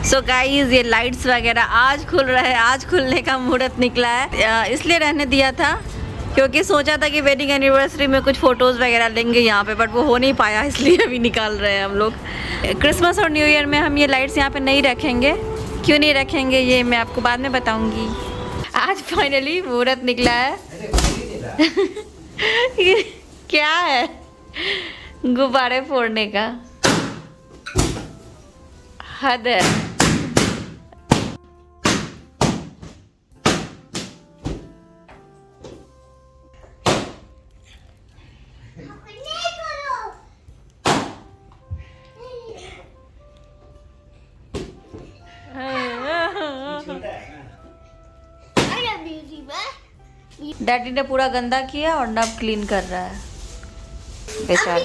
So guys ये lights वगैरह आज खुल रहा है, आज खुलने का मुहूर्त निकला है। इसलिए रहने दिया था क्योंकि सोचा था कि वेडिंग एनिवर्सरी में कुछ फ़ोटोज़ वगैरह लेंगे यहाँ पे, बट वो हो नहीं पाया, इसलिए अभी निकाल रहे हैं हम लोग। क्रिसमस और न्यू ईयर में हम ये लाइट्स यहाँ पे नहीं रखेंगे। क्यों नहीं रखेंगे ये मैं आपको बाद में बताऊँगी। आज फाइनली मुहूर्त निकला है। क्या है? गुब्बारे फोड़ने का हद है। डैडी ने पूरा गंदा किया और अब क्लीन कर रहा है बेचारा।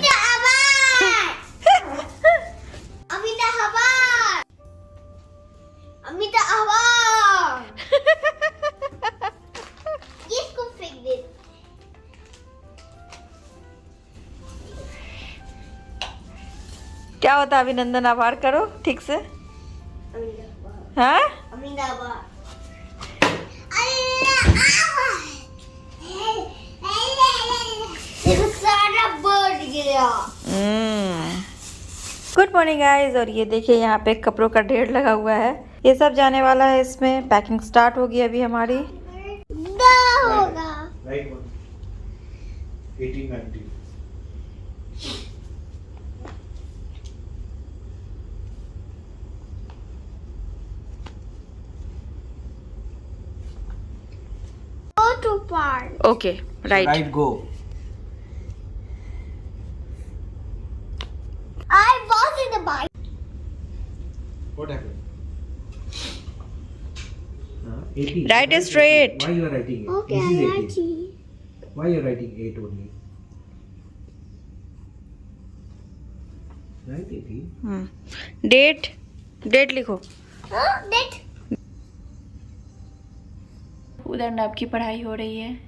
क्या होता अभिनंदन आभार करो ठीक से। हाँ गुड मॉर्निंग गाइस। और ये देखिए यहाँ पे कपड़ों का ढेर लगा हुआ है, ये सब जाने वाला है इसमें। पैकिंग स्टार्ट होगी अभी हमारी। होगा 1890 too far. Okay right right go I was in the bike. what happened 18 Right straight. why you are writing it Okay, this is I 18 see. why you are writing 8 only right 18 date लिखो। That उधर नब की पढ़ाई हो रही है,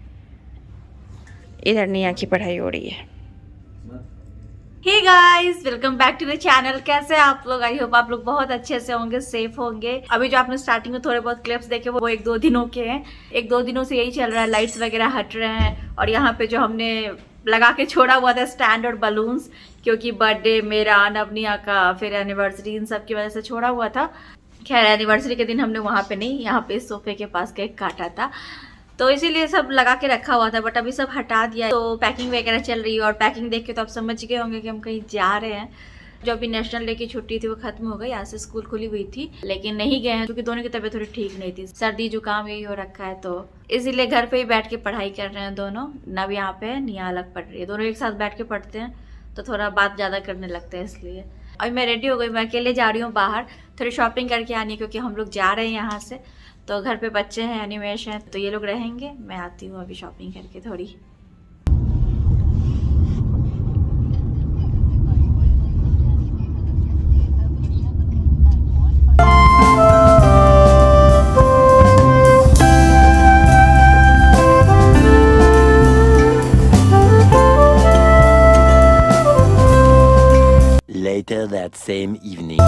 इधर निया की पढ़ाई हो रही है। Hey guys, welcome back to the channel. कैसे हैं आप लोग? आई होप आप लोग बहुत अच्छे से होंगे, सेफ होंगे। अभी जो आपने स्टार्टिंग में थोड़े बहुत क्लिप्स देखे वो 1-2 दिनों के हैं। 1-2 दिनों से यही चल रहा है, लाइट्स वगैरह हट रहे हैं। और यहाँ पे जो हमने लगा के छोड़ा हुआ था स्टैंड और बलून्स, क्योंकि बर्थडे मेरा, नवनिया का, फिर एनिवर्सरी, इन सब की वजह से छोड़ा हुआ था। खैर एनिवर्सरी के दिन हमने वहाँ पे नहीं, यहाँ पे सोफे के पास केक काटा था, तो इसीलिए सब लगा के रखा हुआ था। बट अभी सब हटा दिया, तो पैकिंग वगैरह चल रही है। और पैकिंग देख के तो आप समझ गए होंगे कि हम कहीं जा रहे हैं। जो अभी नेशनल डे की छुट्टी थी वो खत्म हो गई, यहाँ से स्कूल खुली हुई थी, लेकिन नहीं गए हैं क्योंकि दोनों की तबीयत थोड़ी ठीक नहीं थी, सर्दी जुकाम यही हो रखा है। तो इसीलिए घर पे ही बैठ के पढ़ाई कर रहे हैं दोनों। नव यहाँ पे है, निया अलग पढ़ रही है। दोनों एक साथ बैठ के पढ़ते हैं तो थोड़ा बात ज़्यादा करने लगते हैं, इसलिए। अभी मैं रेडी हो गई, मैं अकेले जा रही हूँ बाहर, थोड़ी शॉपिंग करके आनी है क्योंकि हम लोग जा रहे हैं यहाँ से। तो घर पे बच्चे हैं, एनिमेश हैं, तो ये लोग रहेंगे। मैं आती हूँ अभी शॉपिंग करके थोड़ी। Later that same evening.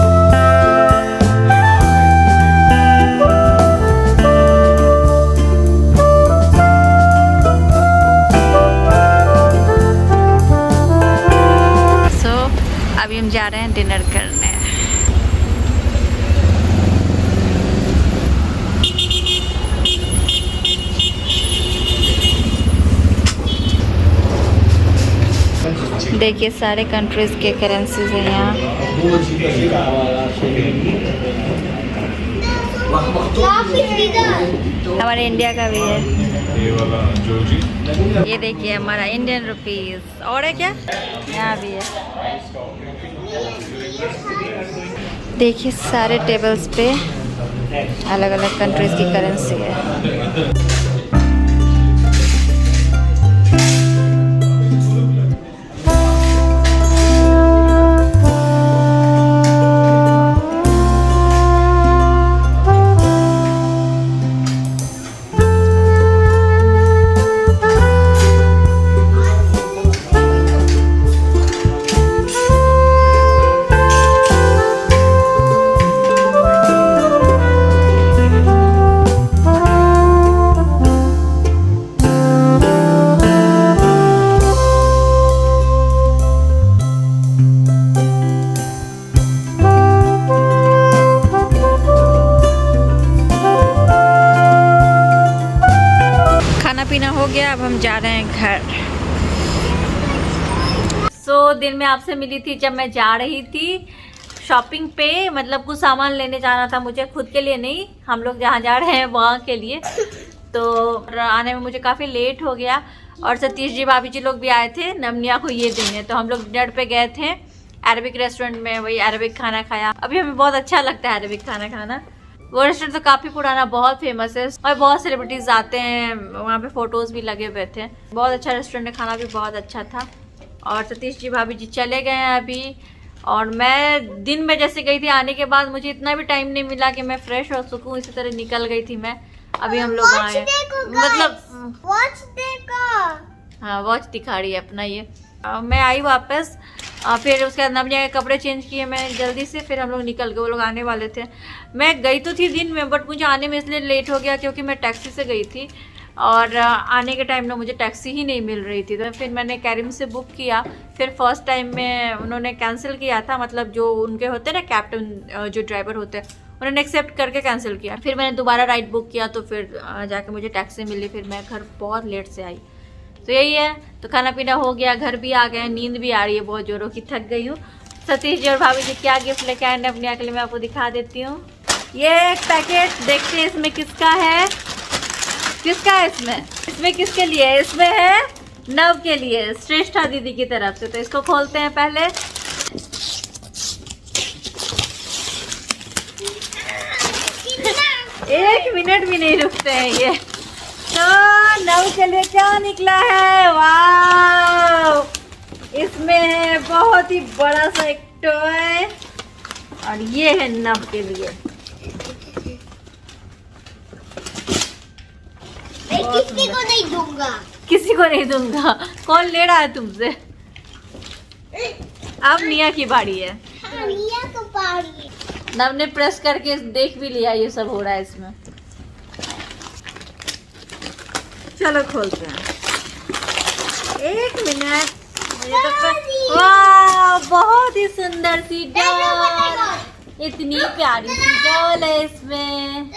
अभी हम जा रहे हैं डिनर करने। देखिए सारे कंट्रीज के करेंसीज हैं यहाँ। हमारे इंडिया का भी है, ये देखिए हमारा इंडियन रुपीस। और है क्या? यहाँ भी है। देखिए सारे टेबल्स पे अलग अलग कंट्रीज की करेंसी है। इधर। सो दिन में आपसे मिली थी जब मैं जा रही थी शॉपिंग पे, मतलब कुछ सामान लेने जाना था मुझे, खुद के लिए नहीं, हम लोग जहाँ जा रहे हैं वहाँ के लिए। तो आने में मुझे काफ़ी लेट हो गया और सतीश जी भाभी जी लोग भी आए थे नवनिया को ये देने, तो हम लोग डिनर पे गए थे अरबिक रेस्टोरेंट में, वही अरबिक खाना खाया। अभी हमें बहुत अच्छा लगता है अरबिक खाना खाना। वो रेस्टोरेंट तो काफ़ी पुराना, बहुत फेमस है और बहुत सेलिब्रिटीज आते हैं वहाँ पे, फोटोज़ भी लगे हुए थे। बहुत अच्छा रेस्टोरेंट है, खाना भी बहुत अच्छा था। और सतीश जी भाभी जी चले गए हैं अभी, और मैं दिन में जैसे गई थी, आने के बाद मुझे इतना भी टाइम नहीं मिला कि मैं फ्रेश हो सकूँ, इसी तरह निकल गई थी मैं। अभी हम लोग आए, मतलब वॉच देखो। हाँ वॉच दिखा रही है अपना ये। मैं आई वापस, फिर उसके बाद नवनिया के कपड़े चेंज किए मैं जल्दी से, फिर हम लोग निकल गए। वो लोग आने वाले थे, मैं गई तो थी दिन में, बट मुझे आने में इसलिए लेट हो गया क्योंकि मैं टैक्सी से गई थी और आने के टाइम में मुझे टैक्सी ही नहीं मिल रही थी। तो फिर मैंने कैरिम से बुक किया, फिर फर्स्ट टाइम में उन्होंने कैंसिल किया था, मतलब जो उनके होते हैं ना कैप्टन, जो ड्राइवर होते हैं, उन्होंने एक्सेप्ट करके कैंसिल किया। फिर मैंने दोबारा राइड बुक किया, तो फिर जाके मुझे टैक्सी मिली, फिर मैं घर बहुत लेट से आई। तो यही है, तो खाना पीना हो गया, घर भी आ गए, नींद भी आ रही है बहुत जोरों की, थक गई हूँ। सतीश जी और भाभी जी क्या गिफ्ट लेके आए नवनिया के लिए मैं आपको दिखा देती हूँ। ये एक पैकेट, देखते हैं इसमें किसका है, किसका है इसमें किसके लिए है? इसमें है नव के लिए, श्रेष्ठा दीदी की तरफ से। तो इसको खोलते हैं पहले। एक मिनट भी नहीं रुकते हैं ये। तो नव के लिए क्या निकला है? वाह, इसमें है बहुत ही बड़ा सा एक टॉय, और ये है नव के लिए। मैं किसी को नहीं दूंगा। किसी को नहीं दूंगा? कौन ले रहा है तुमसे? अब निया की बारी है। हाँ, निया को बारी है। नव ने प्रेस करके देख भी लिया ये सब हो रहा है इसमें। चलो खोलते हैं, एक मिनट। मुझे तो वाह, बहुत ही सुंदर सी डॉल, इतनी प्यारी सी डॉल है इसमें,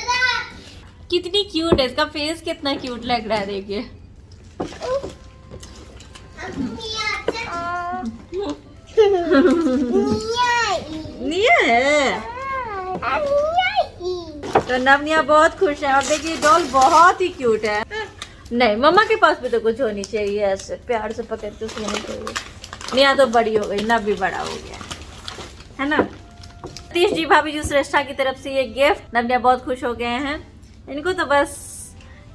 कितनी क्यूट है, इसका फेस कितना क्यूट लग रहा है, देखिए। निया है, तो नवनिया बहुत खुश है। और देखिए डॉल बहुत ही क्यूट है। नहीं, मम्मा के पास भी तो कुछ होनी चाहिए, ऐसे प्यार से पकड़ के सोनी चाहिए। निया तो बड़ी हो गई, नव भी बड़ा हो गया है ना। सतीश जी भाभी जी श्रेष्ठा की तरफ से ये गिफ्ट, नवनिया बहुत खुश हो गए हैं। इनको तो बस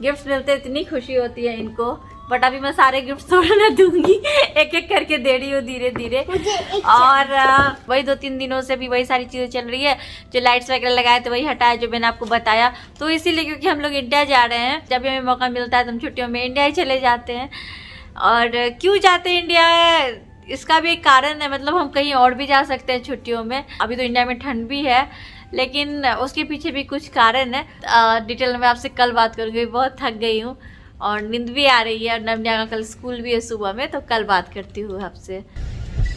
गिफ्ट मिलते इतनी खुशी होती है इनको, बट अभी मैं सारे गिफ्ट थोड़ा ना दूंगी, एक एक करके दे रही हूँ धीरे धीरे। और वही 2-3 दिनों से भी वही सारी चीज़ें चल रही है, जो लाइट्स वगैरह लगाए थे वही हटाया, जो मैंने आपको बताया। तो इसीलिए क्योंकि हम लोग इंडिया जा रहे हैं, जब भी हमें मौका मिलता है तो हम छुट्टियों में इंडिया ही चले जाते हैं। और क्यों जाते हैं इंडिया, इसका भी एक कारण है, मतलब हम कहीं और भी जा सकते हैं छुट्टियों में। अभी तो इंडिया में ठंड भी है, लेकिन उसके पीछे भी कुछ कारण है। डिटेल में आपसे कल बात करूँगी, बहुत थक गई हूँ और नींद भी आ रही है, और नवनिया का कल स्कूल भी है सुबह में, तो कल बात करती हूँ आपसे।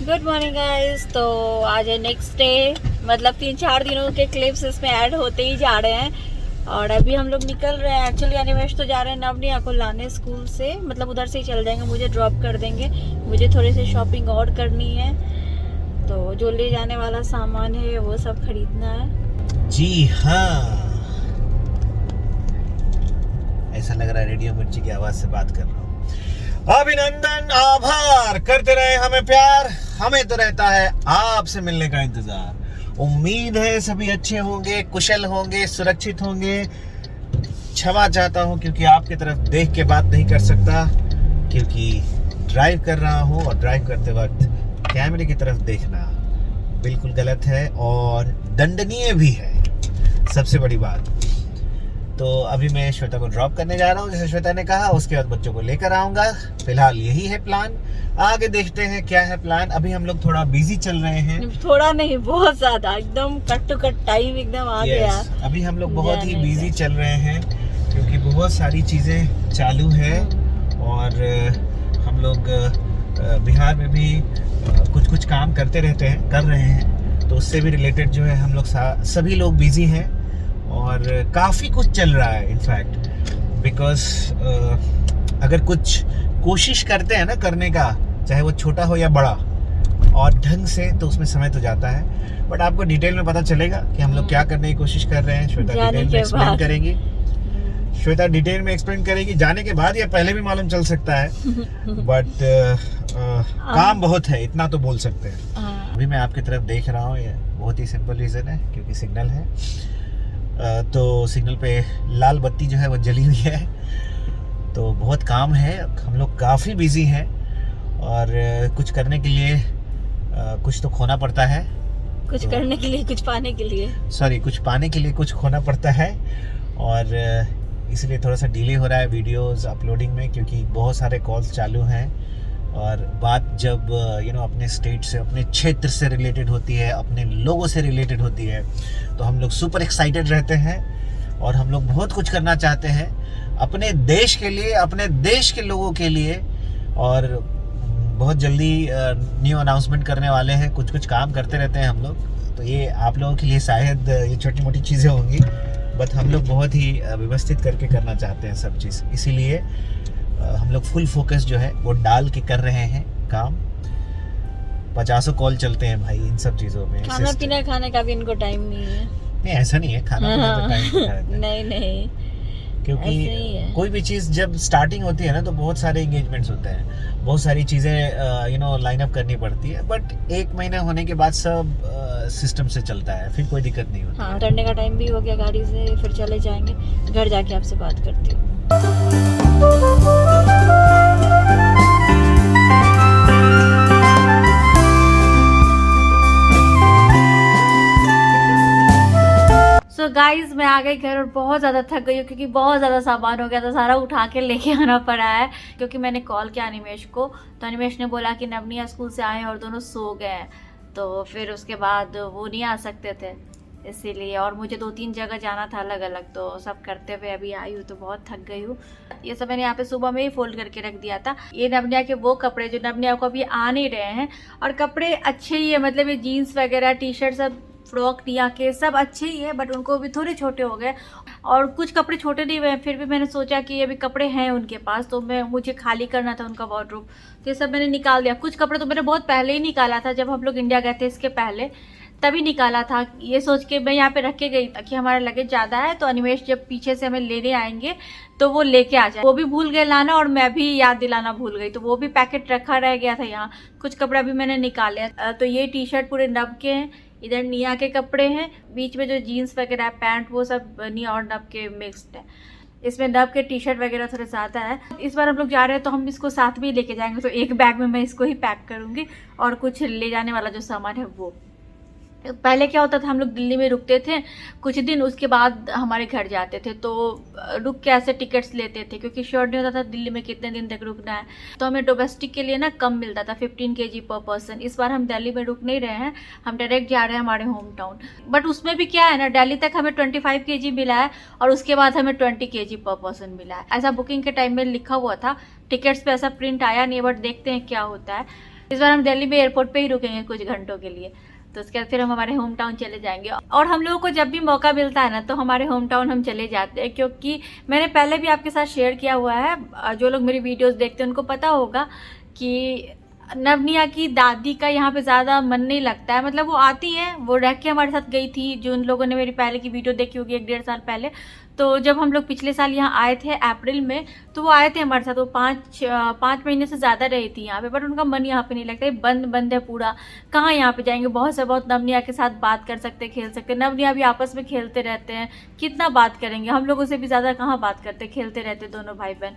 Good morning guys. तो आज है नेक्स्ट डे, मतलब 3-4 दिनों के क्लिप्स इसमें ऐड होते ही जा रहे हैं। और अभी हम लोग निकल रहे हैं, एक्चुअली अनिमेश तो जा रहे हैं नवनिया को लाने स्कूल से, मतलब उधर से ही चल जाएंगे, मुझे ड्रॉप कर देंगे। मुझे थोड़ी सी शॉपिंग और करनी है, तो जो ले जाने वाला सामान है वो सब खरीदना है। जी हाँ, ऐसा लग रहा है रेडियो मिर्ची की आवाज से बात कर रहा हूँ। अभिनंदन, आभार, करते रहे हमें प्यार, हमें तो रहता है आपसे मिलने का इंतजार। उम्मीद है सभी अच्छे होंगे, कुशल होंगे, सुरक्षित होंगे। क्षमा चाहता हूँ क्योंकि आपकी तरफ देख के बात नहीं कर सकता, क्योंकि ड्राइव कर रहा हूँ और ड्राइव करते वक्त कैमरे की तरफ देखना बिल्कुल गलत है और दंडनीय भी है, सबसे बड़ी बात। तो अभी मैं श्वेता को ड्रॉप करने जा रहा हूँ, जैसे श्वेता ने कहा, उसके बाद बच्चों को लेकर आऊँगा। फिलहाल यही है प्लान, आगे देखते हैं क्या है प्लान। अभी हम लोग थोड़ा बिजी चल रहे हैं, थोड़ा नहीं बहुत ज्यादा, एकदम कट टू कट टाइम एकदम आ गया। अभी हम लोग बहुत ही बिजी चल रहे हैं क्योंकि बहुत सारी चीज़ें चालू है, और हम लोग बिहार में भी कुछ काम कर रहे हैं, तो उससे भी रिलेटेड जो है हम लोग सभी लोग बिजी हैं, और काफ़ी कुछ चल रहा है इनफैक्ट। बिकॉज अगर कुछ कोशिश करते हैं ना करने का, चाहे वो छोटा हो या बड़ा, और ढंग से, तो उसमें समय तो जाता है। बट आपको डिटेल में पता चलेगा कि हम लोग क्या करने की कोशिश कर रहे हैं। श्वेता डिटेल में एक्सप्लेन करेंगी, श्वेता डिटेल में एक्सप्लेन करेगी, जाने के बाद या पहले भी मालूम चल सकता है। बट काम बहुत है, इतना तो बोल सकते हैं। अभी मैं आपकी तरफ देख रहा हूँ, ये बहुत ही सिंपल रीज़न है, क्योंकि सिग्नल है। तो सिग्नल पे लाल बत्ती जो है वो जली हुई है, तो बहुत काम है, हम लोग काफ़ी बिजी हैं, और कुछ करने के लिए कुछ तो खोना पड़ता है, कुछ तो, करने के लिए कुछ पाने के लिए, सॉरी, कुछ पाने के लिए कुछ खोना पड़ता है, और इसलिए थोड़ा सा डिले हो रहा है वीडियोस अपलोडिंग में, क्योंकि बहुत सारे कॉल्स चालू हैं। और बात जब अपने स्टेट से, अपने क्षेत्र से रिलेटेड होती है, अपने लोगों से रिलेटेड होती है, तो हम लोग सुपर एक्साइटेड रहते हैं, और हम लोग बहुत कुछ करना चाहते हैं अपने देश के लिए, अपने देश के लोगों के लिए। और बहुत जल्दी न्यू अनाउंसमेंट करने वाले हैं, कुछ काम करते रहते हैं हम लोग। तो ये आप लोगों के लिए शायद ये छोटी मोटी चीज़ें होंगी, बट हम लोग बहुत ही व्यवस्थित करके करना चाहते हैं सब चीज़, इसीलिए हम लोग फुल फोकस जो है वो डाल के कर रहे हैं काम। 50 कॉल चलते हैं भाई इन सब चीज़ों में। खाना पीना खाने का भी इनको टाइम नहीं है। नहीं, ऐसा नहीं है, खाना पीना तो टाइम नहीं, क्योंकि कोई भी चीज़ जब स्टार्टिंग होती है ना, तो बहुत सारे एंगेजमेंट्स होते हैं, बहुत सारी चीज़ें लाइन अप करनी पड़ती है। बट 1 महीना होने के बाद सब सिस्टम से चलता है, फिर कोई दिक्कत नहीं होती। हाँ, उतरने का टाइम भी हो गया गाड़ी से, फिर चले जाएंगे। घर जाके आपसे बात करती हूँ। सो गाइज, मैं आ गई घर और बहुत ज़्यादा थक गई हूँ, क्योंकि बहुत ज़्यादा सामान हो गया था, सारा उठा के लेके आना पड़ा है। क्योंकि मैंने कॉल किया अनिमेश को, तो अनिमेश ने बोला कि नवनिया स्कूल से आए हैं और दोनों सो गए हैं, तो फिर उसके बाद वो नहीं आ सकते थे, इसीलिए। और मुझे 2-3 जगह जाना था अलग अलग, तो सब करते हुए अभी आई हूँ, तो बहुत थक गई हूँ। ये सब मैंने यहाँ पे सुबह में ही फोल्ड करके रख दिया था। ये नवनिया के वो कपड़े जो नवनिया को अभी आ नहीं रहे हैं, और कपड़े अच्छे ही है, मतलब ये जीन्स वगैरह, टी शर्ट, सब फ्रॉक निया के सब अच्छे ही है, बट उनको भी थोड़े छोटे हो गए, और कुछ कपड़े छोटे नहीं हुए। फिर भी मैंने सोचा कि अभी कपड़े हैं उनके पास, तो मुझे खाली करना था उनका वार्डरोब, तो ये सब मैंने निकाल दिया। कुछ कपड़े तो मैंने बहुत पहले ही निकाला था, जब हम लोग इंडिया गए थे इसके पहले, तभी निकाला था। ये सोच के मैं यहाँ पे रख के गई कि हमारा लगेज ज़्यादा है, तो अनिमेश जब पीछे से हमें लेने आएंगे तो वो लेके आ जाए। वो भी भूल गए लाना, और मैं भी याद दिलाना भूल गई, तो वो भी पैकेट रखा रह गया था यहाँ। कुछ कपड़ा भी मैंने निकाले। तो ये टी शर्ट पूरे नब के हैं, इधर निया के कपड़े हैं, बीच में जो जीन्स वगैरह है, पैंट, वो सब निया और नब के मिक्स्ड है। इसमें नब के टी शर्ट वगैरह थोड़े ज़्यादा है। इस बार हम लोग जा रहे हैं तो हम इसको साथ में ही लेके जाएंगे, तो एक बैग में मैं इसको ही पैक करूँगी, और कुछ ले जाने वाला जो सामान है वो। पहले क्या होता था, हम लोग दिल्ली में रुकते थे कुछ दिन, उसके बाद हमारे घर जाते थे, तो रुक के ऐसे टिकट्स लेते थे, क्योंकि श्योर नहीं होता था दिल्ली में कितने दिन तक रुकना है। तो हमें डोमेस्टिक के लिए ना कम मिलता था, 15 kg पर पर्सन। इस बार हम दिल्ली में रुक नहीं रहे हैं, हम डायरेक्ट जा रहे हैं हमारे होम टाउन। बट उसमें भी क्या है ना, दिल्ली तक हमें 25 kg मिला है, और उसके बाद हमें 20 kg पर पर्सन मिला है। ऐसा बुकिंग के टाइम में लिखा हुआ था, टिकट्स पे ऐसा प्रिंट आया नहीं, बट देखते हैं क्या होता है। इस बार हम दिल्ली में एयरपोर्ट पे ही रुकेंगे कुछ घंटों के लिए, तो उसके बाद फिर हम हमारे होम टाउन चले जाएंगे। और हम लोगों को जब भी मौका मिलता है ना, तो हमारे होम टाउन हम चले जाते हैं, क्योंकि मैंने पहले भी आपके साथ शेयर किया हुआ है, जो लोग मेरी वीडियोस देखते हैं उनको पता होगा कि नवनिया की दादी का यहाँ पे ज़्यादा मन नहीं लगता है। मतलब वो आती है, वो रह के हमारे साथ गई थी, जो उन लोगों ने मेरी पहले की वीडियो देखी होगी 1-1.5 साल पहले। तो जब हम लोग पिछले साल यहाँ आए थे अप्रैल में, तो वो आए थे हमारे साथ, वो 5 महीने से ज़्यादा रही थी यहाँ पे, बट उनका मन यहाँ पे नहीं लगता है, बंद है पूरा। कहाँ यहाँ पे जाएंगे, बहुत नवनिया के साथ बात कर सकते, खेल सकते। नवनिया भी आपस में खेलते रहते हैं, कितना बात करेंगे, हम लोगों से भी ज़्यादा कहाँ बात करते, खेलते रहते दोनों भाई बहन।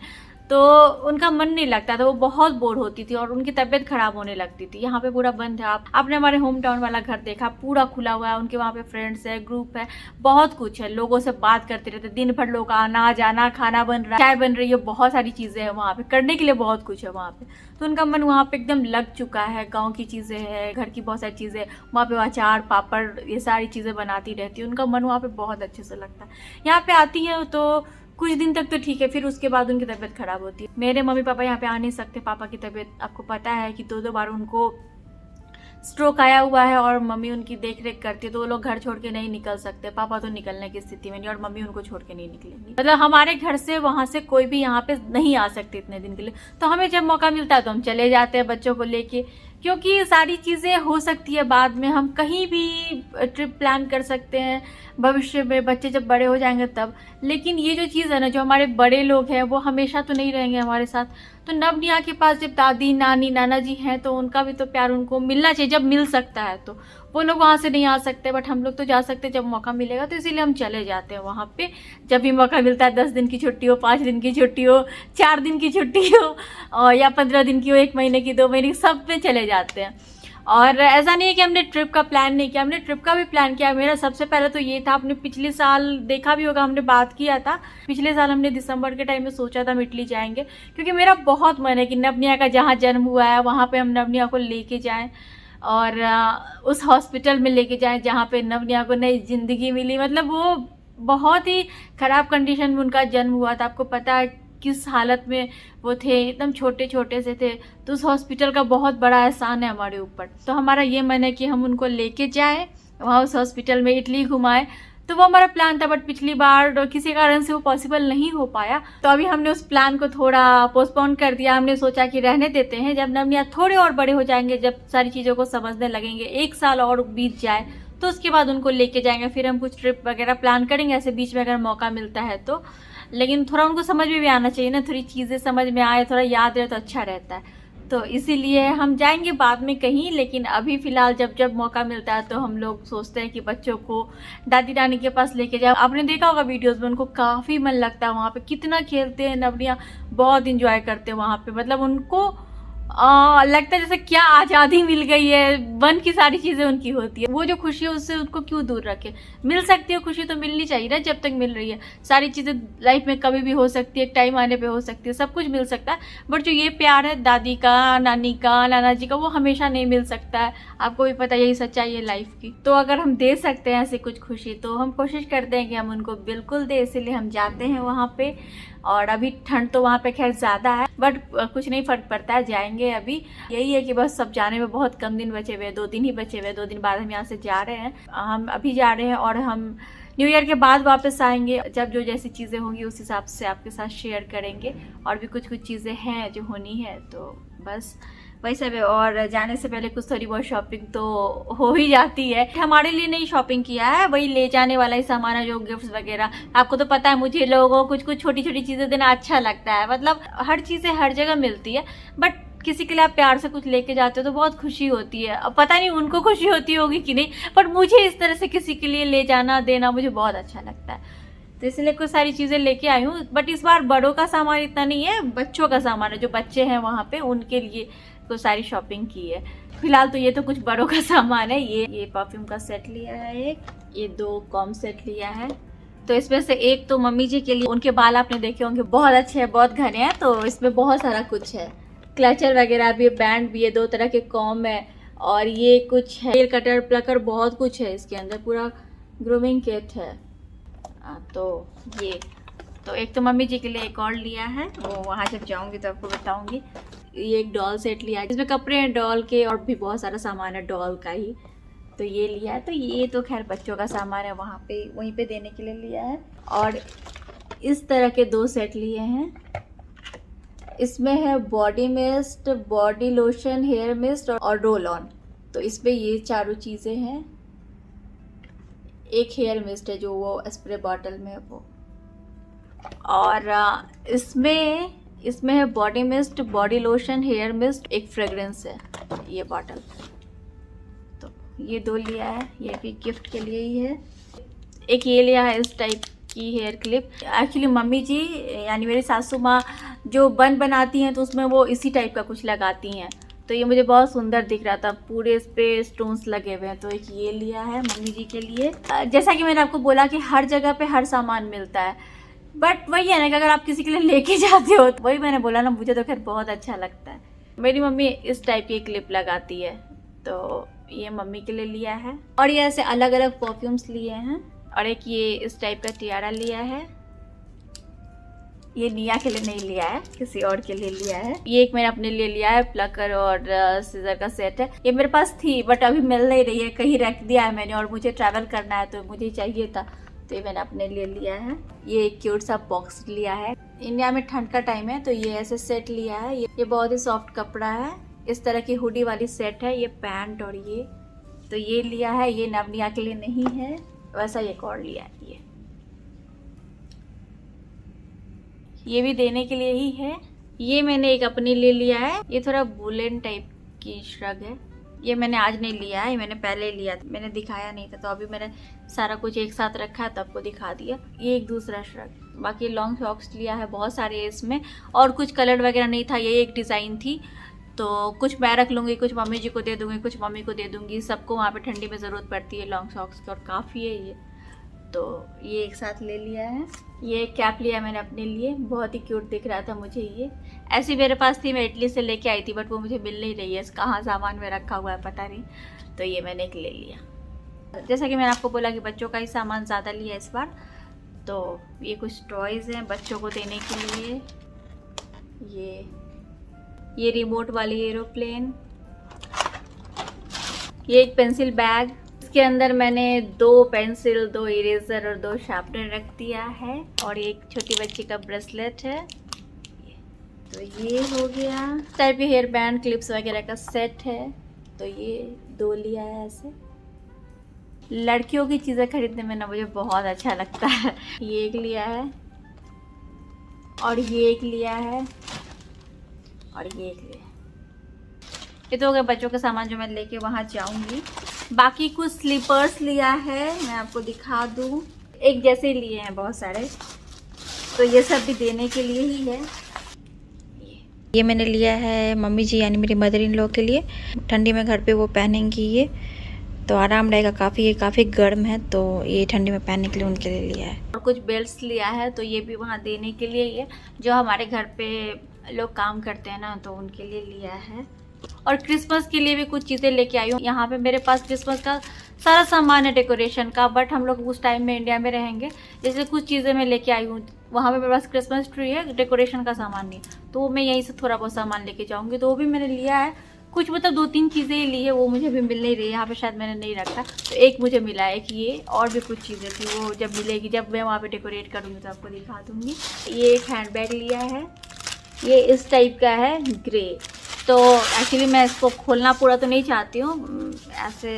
तो उनका मन नहीं लगता था, वो बहुत बोर होती थी और उनकी तबीयत खराब होने लगती थी। यहाँ पे पूरा बंद है। आपने हमारे होम टाउन वाला घर देखा, पूरा खुला हुआ है, उनके वहाँ पे फ्रेंड्स है, ग्रुप है, बहुत कुछ है, लोगों से बात करते रहते, दिन भर लोग आना जाना, खाना बन रहा है, चाय बन रही है, बहुत सारी चीज़ें हैं वहाँ पे, करने के लिए बहुत कुछ है वहाँ पे। तो उनका मन वहाँ पे एकदम लग चुका है। गाँव की चीज़ें हैं, घर की बहुत सारी चीज़ें, वहाँ पे अचार पापड़ ये सारी चीज़ें बनाती रहती है, उनका मन वहाँ पे बहुत अच्छे से लगता है। यहाँ पे आती है तो कुछ दिन तक तो ठीक है, फिर उसके बाद उनकी तबीयत खराब होती है। मेरे मम्मी पापा यहाँ पे आ नहीं सकते, पापा की तबीयत आपको पता है कि 2 बार उनको स्ट्रोक आया हुआ है और मम्मी उनकी देख रेख करती है, तो वो लोग घर छोड़ के नहीं निकल सकते। पापा तो निकलने की स्थिति में नहीं और मम्मी उनको छोड़ के नहीं निकलेंगी। मतलब हमारे घर से वहाँ से कोई भी यहाँ पे नहीं आ सकते इतने दिन के लिए, तो हमें जब मौका मिलता है तो हम चले जाते हैं बच्चों को लेके, क्योंकि सारी चीज़ें हो सकती है बाद में, हम कहीं भी ट्रिप प्लान कर सकते हैं भविष्य में, बच्चे जब बड़े हो जाएंगे तब। लेकिन ये जो चीज़ है ना, जो हमारे बड़े लोग हैं वो हमेशा तो नहीं रहेंगे हमारे साथ, तो नवनिया के पास जब दादी नानी नाना जी हैं तो उनका भी तो प्यार उनको मिलना चाहिए जब मिल सकता है। तो वो लोग वहाँ से नहीं आ सकते, बट हम लोग तो जा सकते जब मौका मिलेगा, तो इसीलिए हम चले जाते हैं वहाँ पे जब भी मौका मिलता है। 10 दिन की छुट्टी हो, 5 दिन की छुट्टी हो, 4 दिन की छुट्टी हो, और या 15 दिन की हो, 1 महीने की, 2 महीने की, सब में चले जाते हैं। और ऐसा नहीं है कि हमने ट्रिप का प्लान नहीं किया, हमने ट्रिप का भी प्लान किया। मेरा सबसे पहले तो ये था, आपने पिछले साल देखा भी होगा, हमने बात किया था, पिछले साल हमने दिसंबर के टाइम में सोचा था हम इटली जाएंगे, क्योंकि मेरा बहुत मन है कि नवनिया का जहाँ जन्म हुआ है वहाँ पे हम नवनिया को लेके जाएं और उस हॉस्पिटल में लेके जाएं जहाँ पे नवनिया को नई जिंदगी मिली। मतलब वो बहुत ही ख़राब कंडीशन में उनका जन्म हुआ था, आपको पता है किस हालत में वो थे, एकदम छोटे छोटे से थे। तो उस हॉस्पिटल का बहुत बड़ा एहसान है हमारे ऊपर। तो हमारा ये मन है कि हम उनको लेके जाएं वहाँ उस हॉस्पिटल में, इटली घुमाएं। तो वो हमारा प्लान था, बट पिछली बार किसी कारण से वो पॉसिबल नहीं हो पाया, तो अभी हमने उस प्लान को थोड़ा पोस्टपोन कर दिया। हमने सोचा कि रहने देते हैं, जब नवनिया थोड़े और बड़े हो जाएंगे, जब सारी चीज़ों को समझने लगेंगे, 1 साल और बीत जाए, तो उसके बाद उनको लेके जाएंगे। फिर हम कुछ ट्रिप वगैरह प्लान करेंगे ऐसे बीच में अगर मौका मिलता है तो। लेकिन थोड़ा उनको समझ में भी आना चाहिए ना, थोड़ी चीज़ें समझ में आए, थोड़ा याद रहे तो अच्छा रहता है। तो इसीलिए हम जाएंगे बाद में कहीं, लेकिन अभी फ़िलहाल जब जब मौका मिलता है तो हम लोग सोचते हैं कि बच्चों को दादी नानी के पास लेके जाओ। आपने देखा होगा वीडियोस में, उनको काफ़ी मन लगता है वहाँ पे, कितना खेलते हैं नवनिया, बहुत इंजॉय करते हैं वहाँ पे। मतलब उनको लगता है जैसे क्या आज़ादी मिल गई है, मन की सारी चीज़ें उनकी होती है। वो जो खुशी है उससे उनको क्यों दूर रखे, मिल सकती है खुशी तो मिलनी चाहिए ना जब तक मिल रही है। सारी चीज़ें लाइफ में कभी भी हो सकती है, एक टाइम आने पे हो सकती है, सब कुछ मिल सकता है, बट जो ये प्यार है दादी का, नानी का, नाना जी का, वो हमेशा नहीं मिल सकता है। आपको भी पता, यही सच्चाई है लाइफ की। तो अगर हम दे सकते हैं ऐसी कुछ खुशी तो हम कोशिश करते हैं कि हम उनको बिल्कुल दे, इसीलिए हम जाते हैं वहाँ पे। और अभी ठंड तो वहाँ पे खैर ज़्यादा है, बट कुछ नहीं फर्क पड़ता है, जाएंगे। अभी यही है कि बस सब जाने में बहुत कम दिन बचे हुए हैं, 2 दिन ही बचे हुए हैं, 2 दिन बाद हम यहाँ से जा रहे हैं। हम अभी जा रहे हैं और हम न्यू ईयर के बाद वापस आएंगे, जब जो जैसी चीज़ें होंगी उस हिसाब से आपके साथ शेयर करेंगे। और भी कुछ चीज़ें हैं जो होनी है, तो बस वही सब है। और जाने से पहले कुछ थोड़ी बहुत शॉपिंग तो हो ही जाती है। हमारे लिए नहीं शॉपिंग किया है, वही ले जाने वाला ही सामान है, जो गिफ्ट्स वगैरह। आपको तो पता है मुझे लोगों को कुछ छोटी छोटी चीज़ें देना अच्छा लगता है। मतलब हर चीज़ें हर जगह मिलती है, बट किसी के लिए आप प्यार से कुछ लेके जाते हो तो बहुत खुशी होती है। अब पता नहीं उनको खुशी होती होगी कि नहीं, पर मुझे इस तरह से किसी के लिए ले जाना देना मुझे बहुत अच्छा लगता है। तो इसलिए कुछ सारी चीज़ें लेके आई हूँ, बट इस बार बड़ों का सामान इतना नहीं है, बच्चों का सामान है। जो बच्चे हैं वहाँ पे उनके लिए तो सारी शॉपिंग की है। फिलहाल तो ये तो कुछ बड़ों का सामान है। ये परफ्यूम का सेट लिया है एक, ये 2 कॉम सेट लिया है। तो इसमें से एक तो मम्मी जी के लिए, उनके बाल आपने देखे होंगे बहुत अच्छे हैं, बहुत घने हैं, तो इसमें बहुत सारा कुछ है। क्लचर वगैरह भी, बैंड भी है, 2 तरह के कॉम है, और ये कुछ है, हेयर कटर, प्लकर, बहुत कुछ है इसके अंदर, पूरा ग्रूमिंग किट है। तो ये तो एक तो मम्मी जी के लिए एक और लिया है, वो वहाँ जब जाऊँगी तो आपको बताऊँगी। ये एक डॉल सेट लिया है, इसमें कपड़े हैं डॉल के, और भी बहुत सारा सामान है डॉल का ही, तो ये लिया है। तो ये तो खैर बच्चों का सामान है, वहाँ पे वहीं पे देने के लिए लिया है। और इस तरह के 2 सेट लिए हैं। इसमें है body mist, body lotion, hair mist और रोल ऑन। तो इसमें ये चारों चीज़ें हैं। एक हेयर मिस्ट है जो वो स्प्रे बॉटल में है वो, और इसमें है body mist, body lotion, hair mist, एक फ्रेग्रेंस है ये बॉटल। तो ये 2 लिया है, ये भी गिफ्ट के लिए ही है। एक ये लिया है इस टाइप की हेयर क्लिप। एक्चुअली मम्मी जी यानी मेरी सासू माँ जो बन बनाती हैं तो उसमें वो इसी टाइप का कुछ लगाती हैं, तो ये मुझे बहुत सुंदर दिख रहा था, पूरे इस पे स्टोन्स लगे हुए हैं। तो एक ये लिया है मम्मी जी के लिए। जैसा कि मैंने आपको बोला कि हर जगह पे हर सामान मिलता है, बट वही है ना कि अगर आप किसी के लिए लेके जाते हो, तो वही मैंने बोला ना, मुझे तो खैर बहुत अच्छा लगता है। मेरी मम्मी इस टाइप की क्लिप लगाती है, तो ये मम्मी के लिए लिया है। और ये ऐसे अलग अलग परफ्यूम्स लिए हैं, और एक ये इस टाइप का टियारा लिया है। ये निया के लिए नहीं लिया है, किसी और के लिए लिया है। ये एक मैंने अपने लिए लिया है, प्लकर और सीजर का सेट है। ये मेरे पास थी बट अभी मिल नहीं रही है, कहीं रख दिया है मैंने और मुझे ट्रैवल करना है तो मुझे चाहिए था, तो ये मैंने अपने लिए लिया है। ये एक क्यूट सा बॉक्स लिया है। इंडिया में ठंड का टाइम है तो ये ऐसे सेट लिया है। ये बहुत ही सॉफ्ट कपड़ा है, इस तरह की हुडी वाली सेट है। ये पैंट और ये लिया है। ये नवनिया के लिए नहीं है, वैसा एक और लिया है। ये भी देने के लिए ही है। ये मैंने एक अपने लिए लिया है। ये थोड़ा वुलन टाइप की श्रग है। ये मैंने आज नहीं लिया है, ये मैंने पहले लिया था, मैंने दिखाया नहीं था, तो अभी मैंने सारा कुछ एक साथ रखा है तो आपको दिखा दिया। ये एक दूसरा श्रग। बाकी लॉन्ग सॉक्स लिया है, बहुत सारे इसमें, और कुछ कलर वगैरह नहीं था। ये एक डिज़ाइन थी, तो कुछ मैं रख लूँगी, कुछ मम्मी जी को दे दूँगी, कुछ मम्मी को दे दूँगी। सबको वहाँ पे ठंडी में ज़रूरत पड़ती है लॉन्ग सॉक्स की, और काफ़ी है ये, तो ये एक साथ ले लिया है। ये एक कैप लिया मैंने अपने लिए, बहुत ही क्यूट दिख रहा था मुझे ये। ऐसी मेरे पास थी, मैं इटली से लेके आई थी बट वो मुझे मिल नहीं रही है, कहाँ सामान में रखा हुआ है पता नहीं, तो ये मैंने एक ले लिया। जैसा कि मैंने आपको बोला कि बच्चों का ही सामान ज़्यादा लिया इस बार, तो ये कुछ टॉयज़ हैं बच्चों को देने के लिए। ये रिमोट वाली एरोप्लेन। ये एक पेंसिल बैग, इसके अंदर मैंने 2 पेंसिल, 2 इरेजर और 2 शार्पनर रख दिया है, और एक छोटी बच्ची का ब्रेसलेट है। तो ये हो गया। इस टाइप के हेयर बैंड, क्लिप्स वगैरह का सेट है, तो ये 2 लिया है। ऐसे लड़कियों की चीज़ें खरीदने में ना मुझे बहुत अच्छा लगता है। ये एक लिया है, और ये एक लिया है, और ये एक लिया है। ये तो हो गया बच्चों का सामान जो मैं लेके वहाँ जाऊँगी। बाकी कुछ स्लीपर्स लिया है, मैं आपको दिखा दूँ। एक जैसे ही लिए हैं बहुत सारे, तो ये सब भी देने के लिए ही है। ये मैंने लिया है मम्मी जी यानी मेरी मदर इन लॉ के लिए, ठंडी में घर पे वो पहनेंगी, ये तो आराम रहेगा काफ़ी। ये काफ़ी गर्म है तो ये ठंडी में पहनने के लिए उनके लिए लिया है। और कुछ बेल्ट्स लिया है, तो ये भी वहाँ देने के लिए ही है, जो हमारे घर पे लोग काम करते हैं ना, तो उनके लिए लिया है। और क्रिसमस के लिए भी कुछ चीज़ें लेके आई हूँ। यहाँ पे मेरे पास क्रिसमस का सारा सामान है डेकोरेशन का, बट हम लोग उस टाइम में इंडिया में रहेंगे, जैसे कुछ चीज़ें मैं लेके आई हूँ। वहाँ पे मेरे पास क्रिसमस ट्री है, डेकोरेशन का सामान नहीं, तो मैं यहीं से थोड़ा बहुत सामान लेके जाऊँगी, तो वो भी मैंने लिया है। कुछ मतलब 2-3 चीज़ें ही ली है, वो मुझे भी मिल नहीं रही है यहाँ पे, शायद मैंने नहीं रखा, तो एक मुझे मिला है। एक ये, और भी कुछ चीज़ें थी, वो जब मिलेगी, जब मैं वहाँ पे डेकोरेट करूँगी तो आपको दिखा दूँगी। ये एक हैंड बैग लिया है, ये इस टाइप का है, ग्रे। तो एक्चुअली मैं इसको खोलना पूरा तो नहीं चाहती हूँ ऐसे,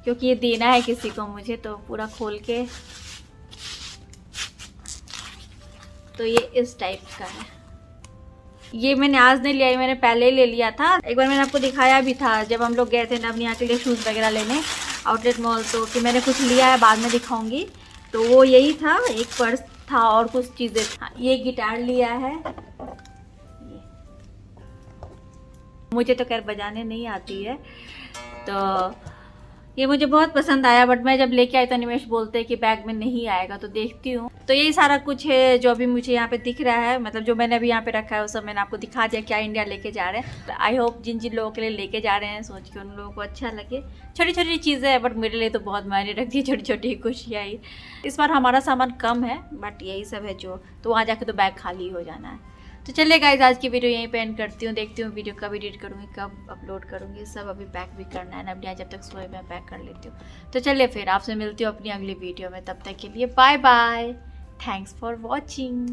क्योंकि ये देना है किसी को मुझे, तो पूरा खोल के, तो ये इस टाइप का है। ये मैंने आज नहीं लिया, ये मैंने पहले ही ले लिया था। एक बार मैंने आपको दिखाया भी था जब हम लोग गए थे नवनिया के लिए शूज़ वगैरह लेने आउटलेट मॉल, तो कि मैंने कुछ लिया है, बाद में दिखाऊंगी। तो वो यही था, एक पर्स था और कुछ चीज़ें था। ये गिटार लिया है, मुझे तो खैर बजाने नहीं आती है, तो ये मुझे बहुत पसंद आया, बट मैं जब लेके आई तो निमेश बोलते हैं कि बैग में नहीं आएगा, तो देखती हूँ। तो यही सारा कुछ है जो अभी मुझे यहाँ पे दिख रहा है, मतलब जो मैंने अभी यहाँ पे रखा है वो सब मैंने आपको दिखा दिया क्या इंडिया लेके जा रहे हैं। आई होप जिन जिन लोगों के लिए लेके जा रहे हैं सोच के उन लोगों को अच्छा लगे। छोटी छोटी चीज़ें हैं, बट मेरे लिए तो बहुत मायने रखती है छोटी छोटी खुशियाँ ही। इस बार हमारा सामान कम है, बट यही सब है जो, तो वहाँ जाके तो बैग खाली हो जाना है। तो चलिए गाइस, आज की वीडियो यहीं पे एंड करती हूँ। देखती हूँ वीडियो कब एडिट करूँगी, कब अपलोड करूँगी, सब अभी पैक भी करना है ना। अब जब तक सोए मैं पैक कर लेती हूँ। तो चलिए फिर आपसे मिलती हूँ अपनी अगली वीडियो में, तब तक के लिए bye bye, thanks for watching.